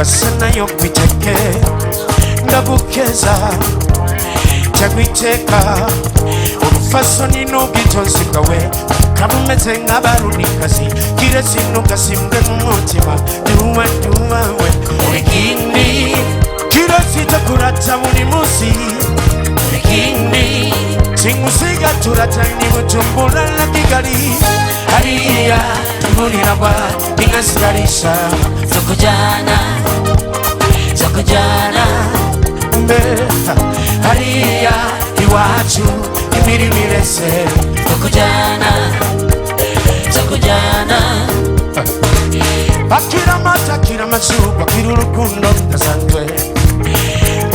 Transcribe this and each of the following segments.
wasana yo kwiteke ndabukeza cyagwiteka urufasoni n'ubwitonzi bwawe kamumeze nk'abarunikazi kiretse ntugasimbwe n'umutima duwawe urigini kiretse takurata buri munsi urigini singusiga turatani Bujumbura na Kigali hariya tuburiragwa ingasigarisha zo kujyana mbe hariya iwacu imirimo irese zo kujyana akira amata akira amashurwa akira urukundo rudasanzwe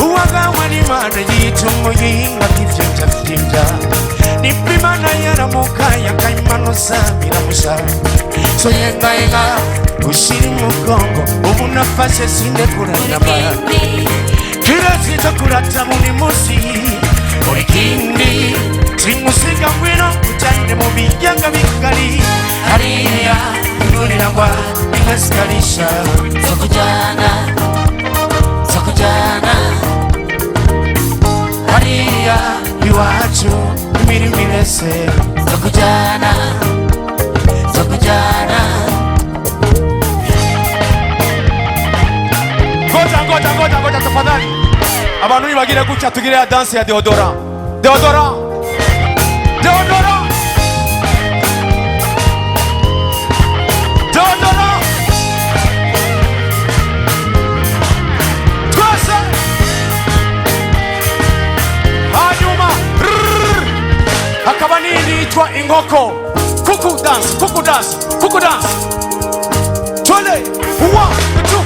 uwagawe n'Imana yita umuyinga k'ivyovya niba Imana yaramuka yakayimanuza biramusha so yenga ushira umugongo ubu nafashe sindekuranyama kirazita kurata buri munsi urikindi simusiga ngwino ujyane mu bijyanga bigari hariya inuriragwa ingasigarisha zo kujyana hariya iwacu imirimo irese zo kujyana Ngoja tafadhali abantu nibagire gutya tugire ya dance ya Deodora twese hanyuma hakaba nini itwa inkoko kuku dance twende 1 2